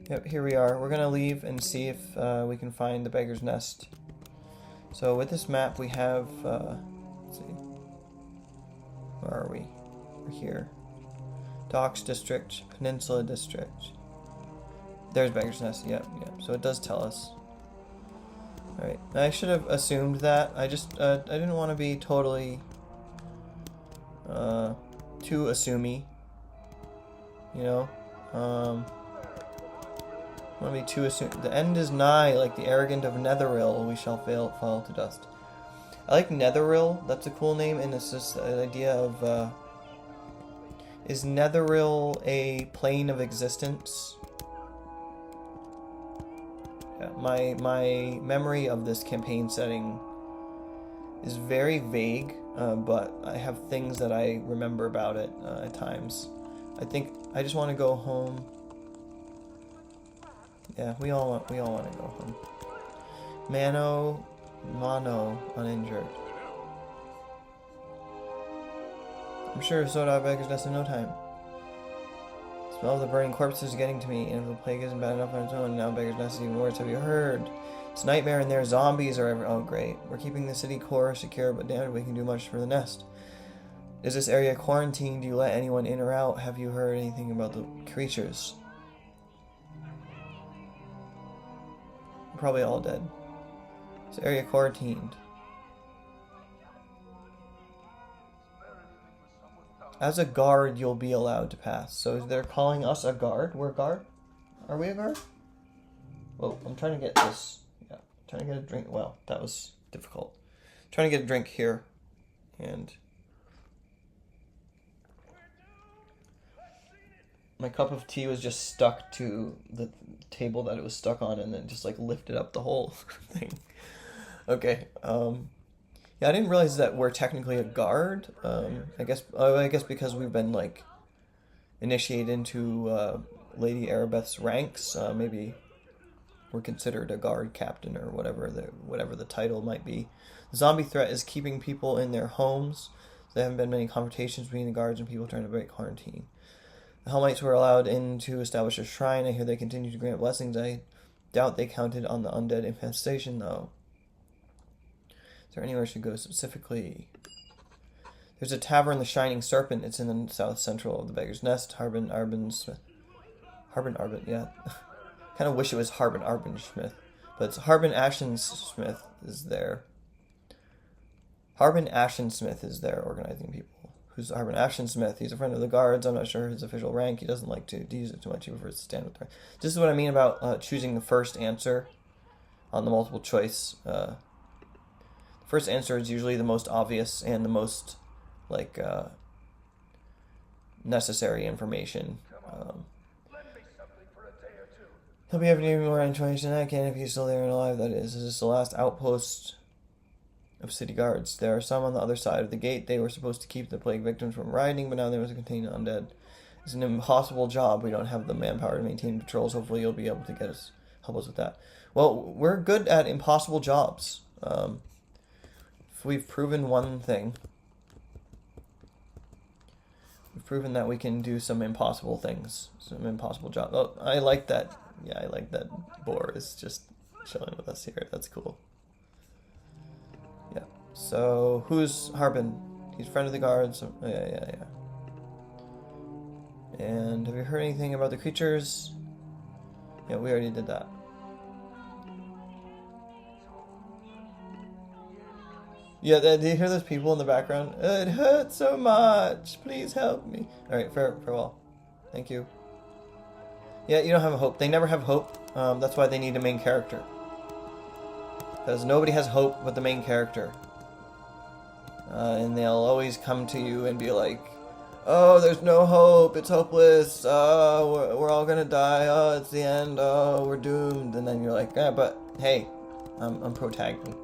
Yep, here we are. We're gonna leave and see if we can find the Beggar's Nest. So with this map we have, let's see, where are we? We're here. Docks District, Peninsula District. There's Beggar's Nest, yep. So it does tell us. Alright, I should have assumed that. I just, I didn't want to be totally, too assumey. You know? I want to be too assumed. The end is nigh, like the arrogant of Netheril, we shall fall to dust. I like Netheril, that's a cool name, and it's just an idea of, is Netheril a plane of existence? Yeah, my memory of this campaign setting is very vague, but I have things that I remember about it at times. I think I just want to go home. Yeah, we all want to go home. Mono, uninjured. I'm sure Soda Beggar's Nest in no time. The smell of the burning corpses is getting to me, and if the plague isn't bad enough on its own, now Beggar's Nest is even worse. Have you heard? It's a nightmare and there zombies are oh great. We're keeping the city core secure, but damn it, we can do much for the nest. Is this area quarantined? Do you let anyone in or out? Have you heard anything about the creatures? Probably all dead. This area quarantined. As a guard, you'll be allowed to pass. So they're calling us a guard? We're a guard? Are we a guard? Whoa, I'm trying to get this. Yeah, I'm trying to get a drink. Well, that was difficult. I'm trying to get a drink here. And my cup of tea was just stuck to the table that it was stuck on, and then just like lifted up the whole thing. Okay. Yeah, I didn't realize that we're technically a guard. I guess because we've been like initiated into Lady Arabeth's ranks. Maybe we're considered a guard captain or whatever the title might be. The zombie threat is keeping people in their homes. So there haven't been many confrontations between the guards and people trying to break quarantine. The Helmites were allowed in to establish a shrine. I hear they continue to grant blessings. I doubt they counted on the undead infestation, though. Is there anywhere I should go specifically? There's a tavern, the Shining Serpent. It's in the south central of the Beggar's Nest. Harbin Arbin, yeah. Kind of wish it was Harbin Arbin Smith. But it's Harbin Ashen Smith is there. Harbin Ashen Smith is there organizing people. Who's Harbin Ashen Smith? He's a friend of the guards. I'm not sure his official rank. He doesn't like to use it too much. He prefers to stand with her. This is what I mean about choosing the first answer on the multiple choice. The first answer is usually the most obvious and the most like necessary information. He'll be having more information than I can if he's still there and alive, that is. This is the last outpost of city guards. There are some on the other side of the gate. They were supposed to keep the plague victims from rioting, but now they must contain the undead. It's an impossible job. We don't have the manpower to maintain patrols. Hopefully you'll be able to help us with that. Well, we're good at impossible jobs. If we've proven one thing, we've proven that we can do some impossible things, some impossible jobs. Oh, I like that. Yeah, I like that Boar is just chilling with us here. That's cool. Yeah. So, who's Harbin? He's a friend of the guards. Yeah. And have you heard anything about the creatures? Yeah, we already did that. Yeah, do you hear those people in the background? It hurts so much. Please help me. Alright, farewell. Thank you. Yeah, you don't have a hope. They never have hope. That's why they need a main character. Because nobody has hope but the main character. And they'll always come to you and be like, oh, there's no hope. It's hopeless. We're all gonna die. Oh, it's the end. Oh, we're doomed. And then you're like, yeah, but hey, I'm pro-tagging.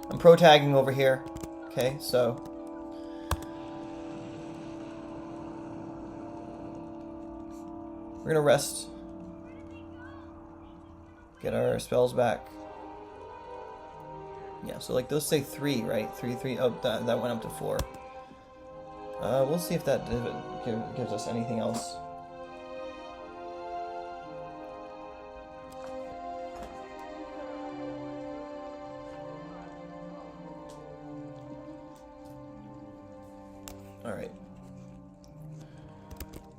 I'm pro-tagging over here. Okay, so we're gonna rest. Get our spells back. Yeah, so like those say 3, right? 3. Oh, that went up to 4. We'll see if that gives us anything else.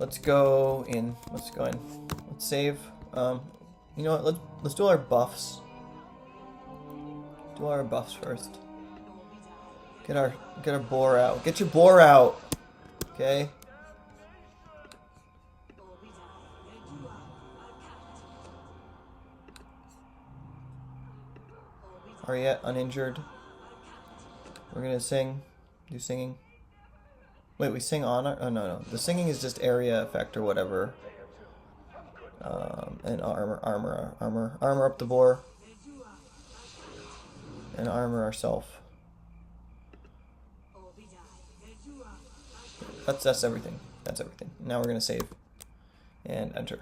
let's go in. Let's go in. Let's save. You know what? Let's do our buffs. Do our buffs first. Get our boar out. Get your boar out. Okay. Are yet uninjured. We're gonna sing. Do singing. Wait, we sing on our... Oh, no. The singing is just area effect or whatever. And armor up the boar. And armor ourselves. That's everything. That's everything. Now we're gonna save. And enter.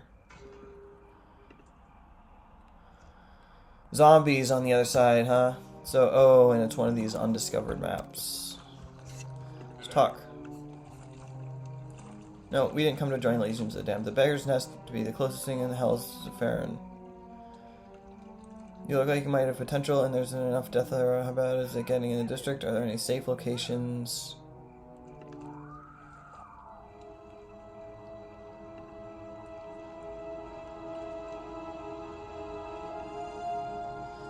Zombies on the other side, huh? So, oh, and it's one of these undiscovered maps. Let's talk. No, we didn't come to join Legions of the Damned. The Beggar's Nest to be the closest thing in the Hells of Farron. You look like you might have potential, and there's enough death about is it getting in the district? Are there any safe locations?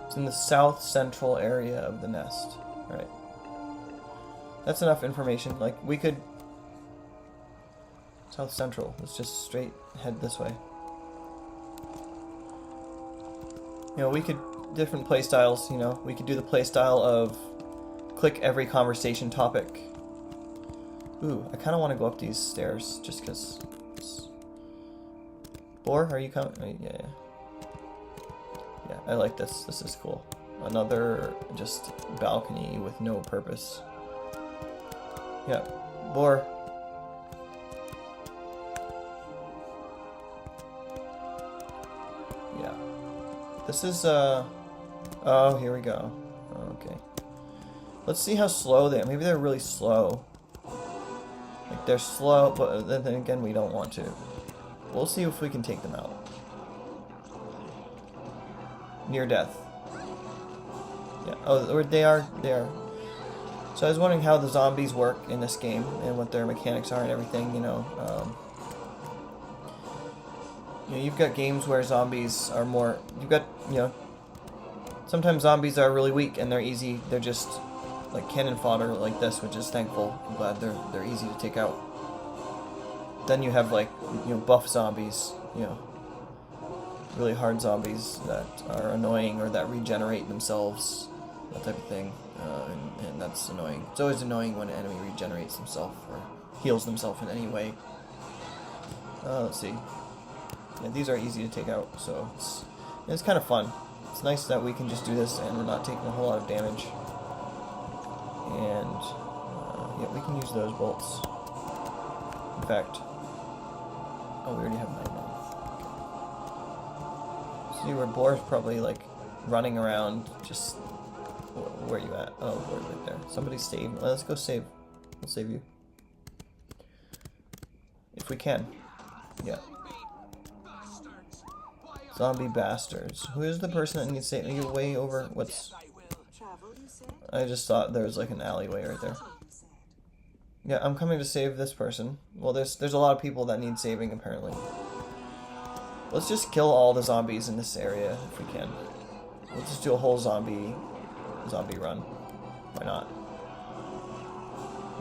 It's in the south central area of the nest. Alright. That's enough information. Like, we could... South central. Let's just straight head this way. You know, we could... Different play styles, you know. We could do the play style of... Click every conversation topic. Ooh, I kind of want to go up these stairs, just because... Boar, are you coming? Oh, yeah. Yeah, I like this. This is cool. Another just balcony with no purpose. Yeah, boar. Yeah. This is, oh, here we go. Okay. Let's see how slow they are. Maybe they're really slow. Like, they're slow, but then again, we don't want to. We'll see if we can take them out. Near death. Yeah. Oh, they are. So I was wondering how the zombies work in this game and what their mechanics are and everything. You know, you've got games where zombies are more. You've got, you know, sometimes zombies are really weak and they're easy. They're just like cannon fodder like this, which is thankful. I'm glad they're easy to take out. Then you have like, you know, buff zombies. You know, really hard zombies that are annoying or that regenerate themselves, that type of thing, and that's annoying. It's always annoying when an enemy regenerates himself or heals himself in any way. Let's see. Yeah, these are easy to take out, so it's kind of fun. It's nice that we can just do this and we're not taking a whole lot of damage. And yeah, we can use those bolts. In fact, oh, we already have 9 now. See where boar's probably like running around. Just where are you at? Oh, board right there. Somebody save. Let's go save. We'll save you if we can. Yeah. Zombie bastards. Who is the person that needs saving? You're way over. What's? I just thought there was like an alleyway right there. Yeah, I'm coming to save this person. Well, there's a lot of people that need saving apparently. Let's just kill all the zombies in this area if we can. Let's just do a whole zombie run. Why not?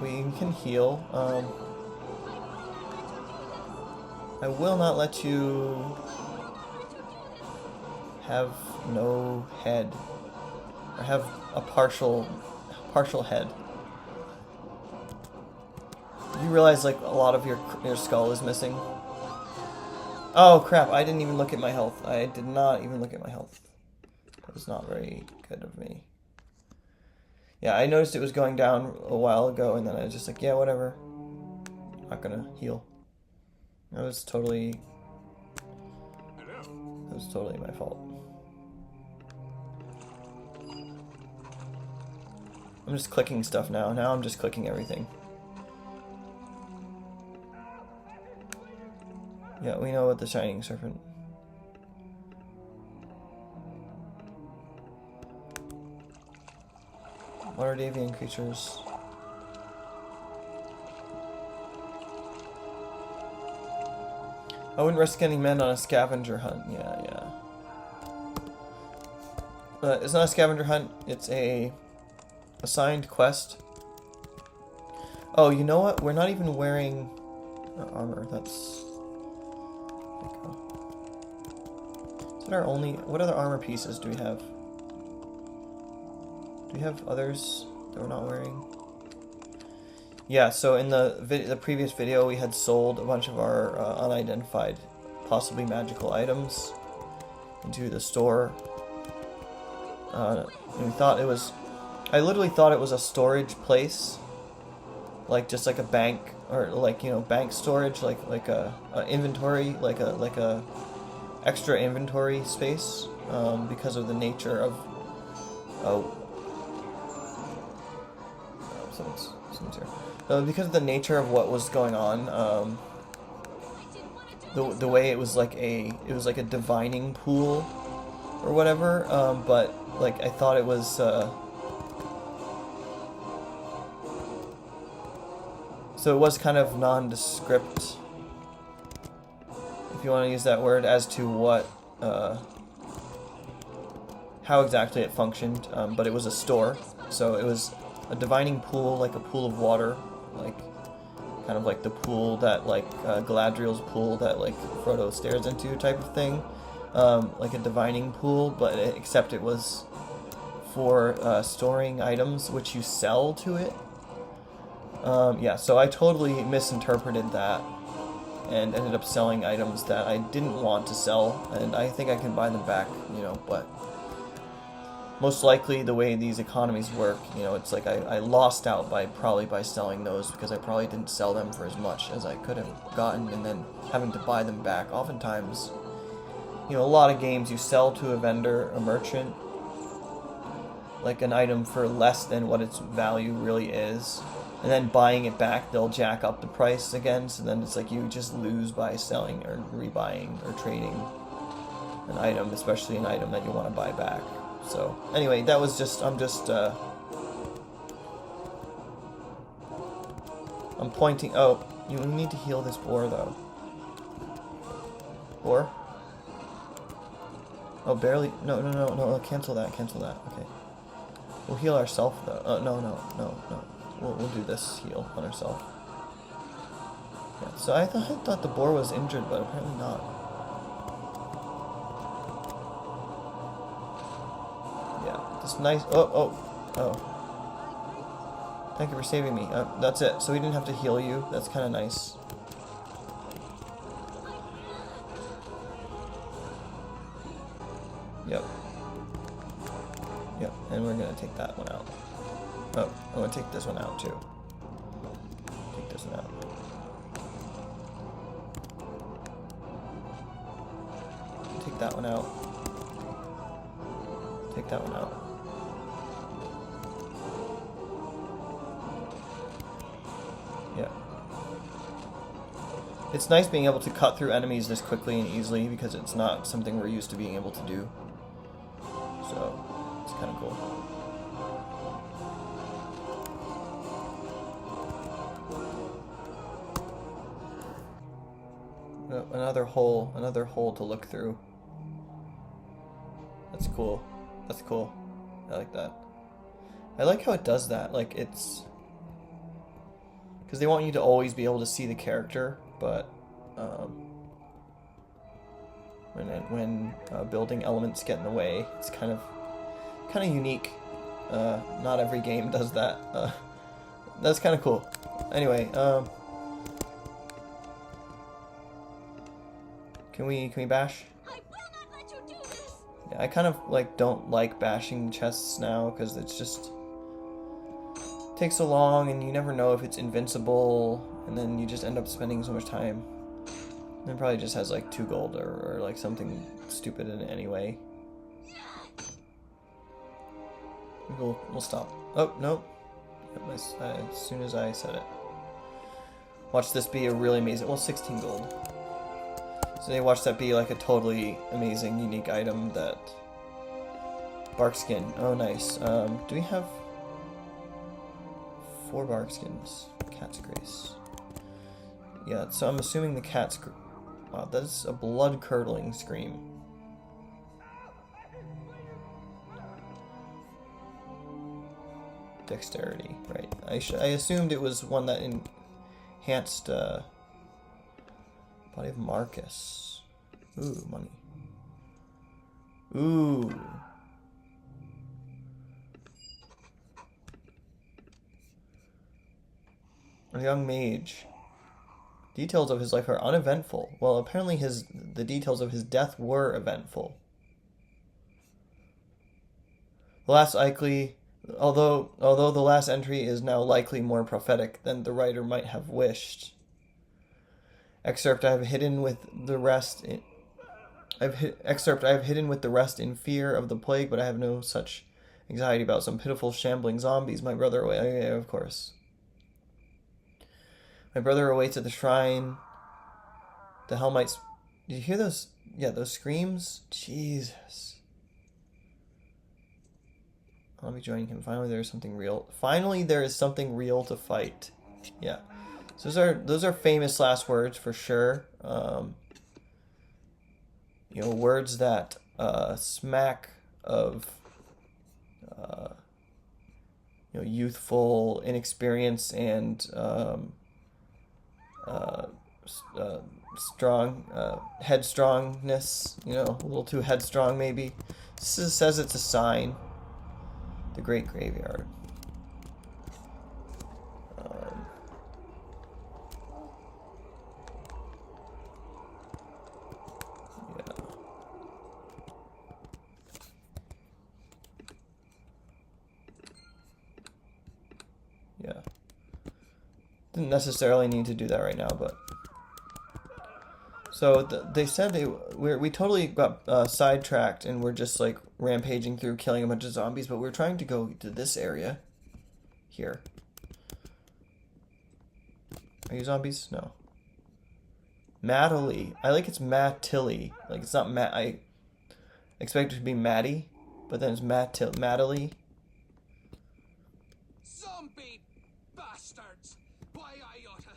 We can heal. I will not let you have no head. Or have a partial head. You realize like a lot of your skull is missing? Oh crap, I didn't even look at my health. I did not even look at my health. That was not very good of me. Yeah, I noticed it was going down a while ago and then I was just like, yeah, whatever. Not gonna heal. That was totally my fault. I'm just clicking stuff now. Now I'm just clicking everything. Yeah, we know about the Shining Serpent. Water Davian creatures. I wouldn't risk any men on a scavenger hunt. Yeah, yeah. It's not a scavenger hunt. It's a assigned quest. Oh, you know what? We're not even wearing our armor. That's... There we go. Is that our only... What other armor pieces do we have? Do we have others that we're not wearing? Yeah, so in the previous video, we had sold a bunch of our unidentified, possibly magical items into the store. And we thought it was... I literally thought it was a storage place. Like, just like a bank, or like, you know, bank storage, like a inventory, like a extra inventory space, because of the nature of... Oh. Someone's here. Because of the nature of what was going on, the way it was like a divining pool or whatever, but like I thought it was so it was kind of nondescript, if you want to use that word, as to what how exactly it functioned, but it was a store, so it was a divining pool, like a pool of water, like kind of like the pool that like Galadriel's pool that like Frodo stares into type of thing, like a divining pool, but except it was for storing items which you sell to it. Yeah, so I totally misinterpreted that and ended up selling items that I didn't want to sell, and I think I can buy them back, you know, but most likely the way these economies work, you know, it's like I lost out probably by selling those, because I probably didn't sell them for as much as I could have gotten, and then having to buy them back. Oftentimes, you know, a lot of games you sell to a vendor, a merchant, like an item for less than what its value really is, and then buying it back, they'll jack up the price again, so then it's like you just lose by selling or rebuying or trading an item, especially an item that you want to buy back. So, anyway, that was just, I'm pointing, oh, you need to heal this boar, though. Boar? Oh, barely, no, cancel that, okay. We'll heal ourselves, though. Oh, no. We'll do this heal on ourselves. Yeah, so I thought the boar was injured, but apparently not. This nice... Oh. Thank you for saving me. That's it. So we didn't have to heal you. That's kind of nice. Yep. And we're going to take that one out. Oh, I'm going to take this one out, too. Take this one out. Take that one out. Take that one out. Yeah. It's nice being able to cut through enemies this quickly and easily, because it's not something we're used to being able to do. So, it's kind of cool. Another hole to look through. That's cool. I like that. I like how it does that. Like, it's... because they want you to always be able to see the character, but when building elements get in the way, it's kind of unique. Not every game does that. That's kind of cool. Anyway, can we bash? I will not let you do this. Yeah, I kind of like don't like bashing chests now, because it's just takes so long, and you never know if it's invincible, and then you just end up spending so much time. And it probably just has like 2 gold or like something stupid in it anyway. We'll stop. Oh, no. As soon as I said it. Watch this be a really amazing... well, 16 gold. So they watch that be like a totally amazing, unique item that... bark skin. Oh, nice. Do we have... 4 bark skins? Cat's Grace. Yeah, so I'm assuming the cat's... Wow, that's a blood-curdling scream. Dexterity, right. I assumed it was one that enhanced, body of Marcus. Ooh, money. Ooh. A young mage. Details of his life are uneventful. Well, apparently the details of his death were eventful. The last likely, although the last entry is now likely more prophetic than the writer might have wished. Excerpt I have hidden with the rest. Excerpt I have hidden with the rest in fear of the plague, but I have no such anxiety about some pitiful shambling zombies. My brother away. Oh, yeah, of course. My brother awaits at the shrine. The Hellmites. Did you hear those? Yeah, those screams. Jesus. I'll be joining him. Finally, there is something real. Finally, there is something real to fight. Yeah. So those are famous last words for sure. You know, words that smack of you know, youthful inexperience and strong headstrongness. You know, a little too headstrong maybe. This says it's a sign. The Great Graveyard. Yeah. Didn't necessarily need to do that right now, but so they said we totally got sidetracked and we're just like rampaging through, killing a bunch of zombies, but we're trying to go to this area here. Are you zombies? No. Mattily. I like it's Mattilly. Like it's not Matt. I expect it to be Matty, but then it's Mattily. Zombie bastards! Why I oughta.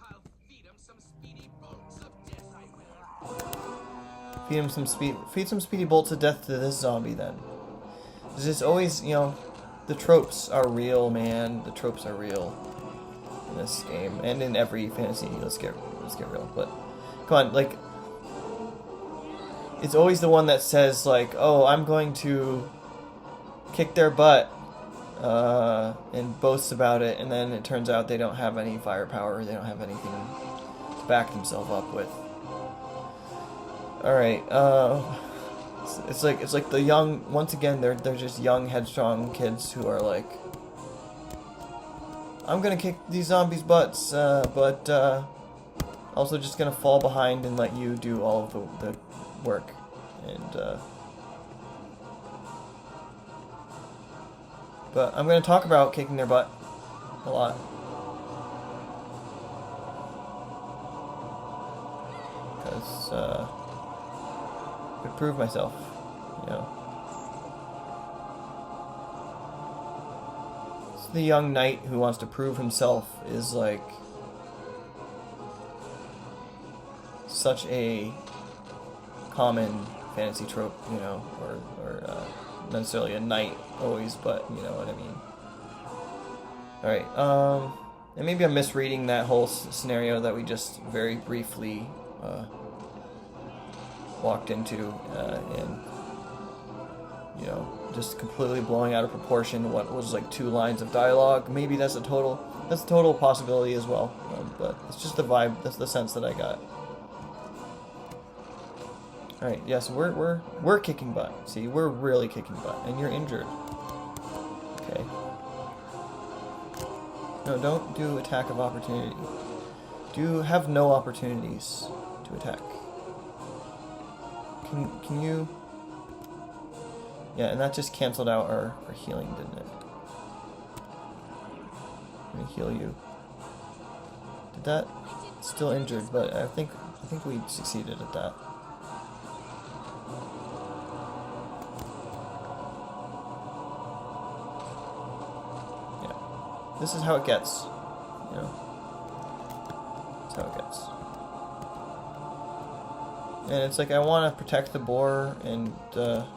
I'll feed 'em some speedy bolts of death, I will. Feed some speedy bolts of death to this zombie then. It's just always, you know, the tropes are real, man. The tropes are real in this game and in every fantasy. Let's get real. But come on, like it's always the one that says like, "Oh, I'm going to kick their butt," and boasts about it, and then it turns out they don't have any firepower. They don't have anything to back themselves up with. All right, it's like the young. Once again, they're just young, headstrong kids who are like, I'm gonna kick these zombies' butts, but also just gonna fall behind and let you do all of the work, and but I'm gonna talk about kicking their butt a lot. Because I could prove myself, you know. It's the young knight who wants to prove himself is like such a common fantasy trope, you know, or not necessarily a knight always, but you know what I mean. Alright, and maybe I'm misreading that whole scenario that we just very briefly walked into, and you know, just completely blowing out of proportion what was like 2 lines of dialogue. Maybe that's a total possibility as well, but it's just the vibe, that's the sense that I got. All right, yes, we're kicking butt. See, we're really kicking butt, and you're injured. Okay. No, don't do attack of opportunity. Do have no opportunities to attack. Can you? Yeah, and that just canceled out our healing, didn't it? Let me heal you. Did that? Still injured, but I think we succeeded at that. This is how it gets, you know. That's how it gets. And it's like I want to protect the boar and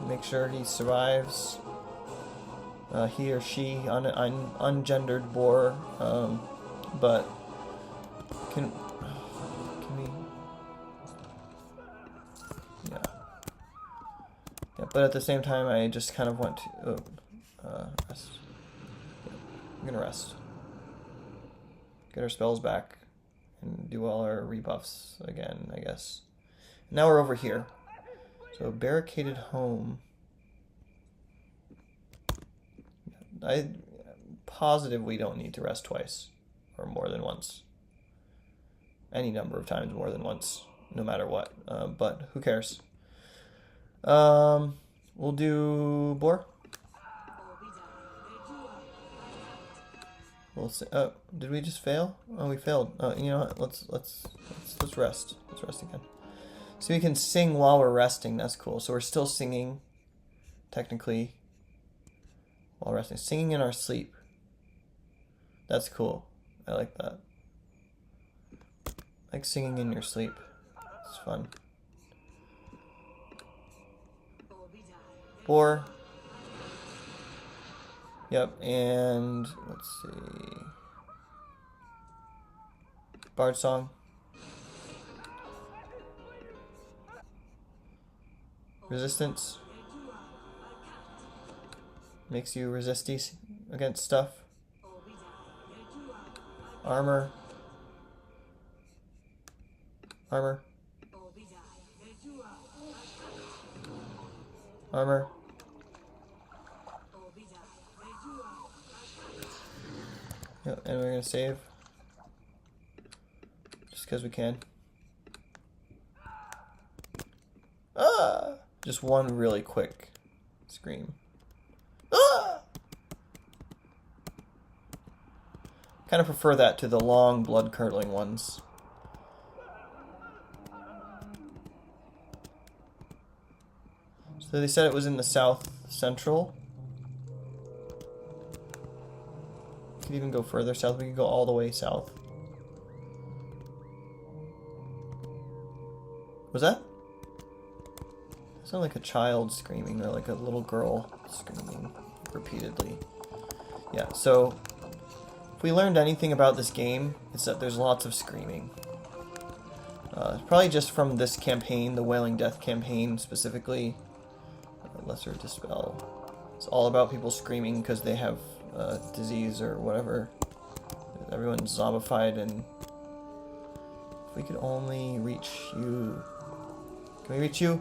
make sure he survives. He or she, ungendered boar. But can we? Yeah. Yeah. But at the same time, I just kind of want to rest. Yeah, I'm gonna rest. Get our spells back and do all our rebuffs again, I guess. Now we're over here. So barricaded home. I'm positive we don't need to rest twice or more than once. Any number of times more than once, no matter what. But who cares? We'll do boar. We'll see. Did we just fail? Oh, we failed. You know what? Let's rest. Let's rest again. So we can sing while we're resting. That's cool. So we're still singing, technically, while resting. Singing in our sleep. That's cool. I like that. I like singing in your sleep. It's fun. Boar. Yep, and let's see. Bard song. Resistance. Makes you resisty against stuff. Armor. Armor. Armor. Yep, and we're gonna save. Just because we can. Ah! Just one really quick scream. Ah! Kind of prefer that to the long, blood-curdling ones. So they said it was in the south central. Could even go further south. We could go all the way south. Was that? It sounded like a child screaming, or like a little girl screaming repeatedly. Yeah, so if we learned anything about this game, it's that there's lots of screaming. Probably just from this campaign, the Wailing Death campaign specifically. Lesser Dispel. It's all about people screaming because they have disease or whatever. Everyone's zombified, and if we could only reach you. Can we reach you?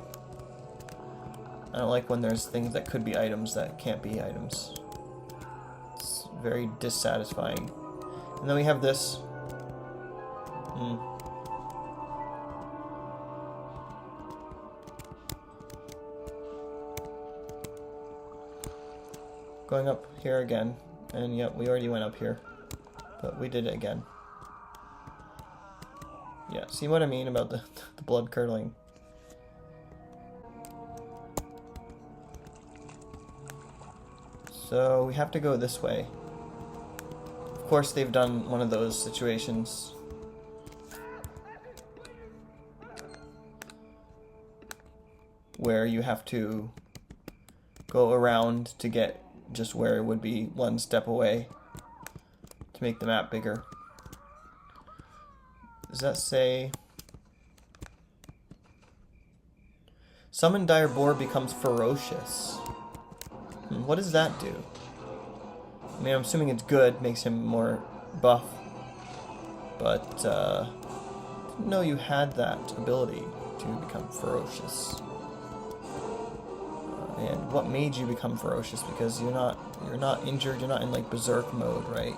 I don't like when there's things that could be items that can't be items. It's very dissatisfying. And then we have this. Going up here again. And yep, we already went up here. But we did it again. Yeah, see what I mean about the blood curdling? So we have to go this way. Of course, they've done one of those situations. Where you have to go around to get just where it would be one step away to make the map bigger. Does that say... Summon Dire Boar becomes ferocious. What does that do? I mean, I'm assuming it's good, makes him more buff. But, didn't know you had that ability to become ferocious. And what made you become ferocious? Because you're not injured, you're not in like berserk mode, right?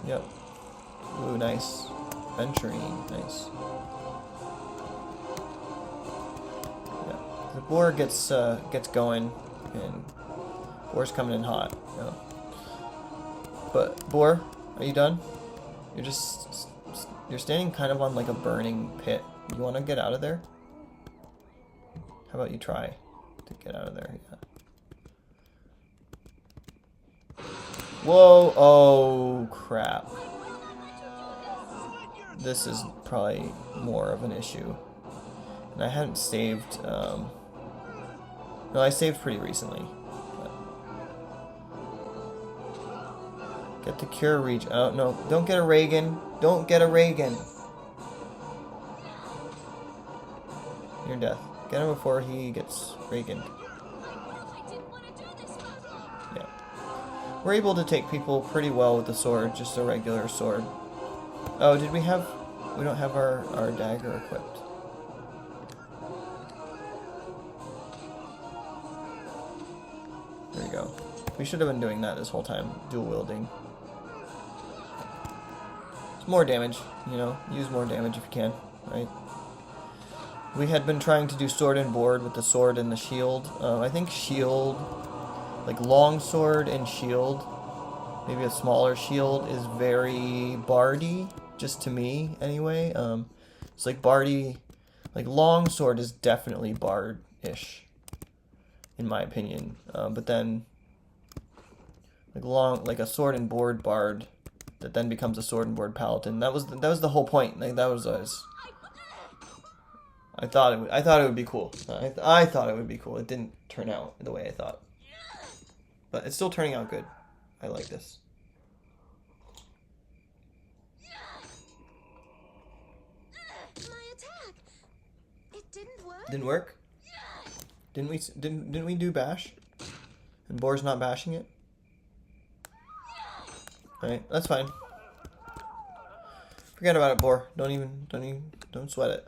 Yep. Ooh, nice. Venturing, nice. Yeah. The boar gets going, and boar's coming in hot. Yeah. But boar, are you done? You're standing kind of on like a burning pit. You want to get out of there? How about you try to get out of there? Yeah. Whoa! Oh crap! this is probably more of an issue. And I hadn't saved, no, I saved pretty recently. But get the cure reach. Oh, no, don't get a Reagan. Don't get a Reagan. Near death. Get him before he gets Reagan. I didn't want to do this. Yeah. We're able to take people pretty well with the sword, just a regular sword. Oh, did we have... We don't have our dagger equipped. There we go. We should have been doing that this whole time, dual wielding. It's more damage, you know, use more damage if you can, right? We had been trying to do sword and board with the sword and the shield. I think shield, like long sword and shield, maybe a smaller shield, is very bardy, just to me anyway. It's like bardy, like long sword is definitely bard-ish, in my opinion. But then, like a sword and board bard, that then becomes a sword and board paladin. That was the whole point. Like that was I thought it would be cool. I thought it would be cool. It didn't turn out the way I thought, but it's still turning out good. I like this. My attack. It didn't work. Didn't work? Didn't we do bash? And Boar's not bashing it? Alright, that's fine. Forget about it, Boar. Don't sweat it.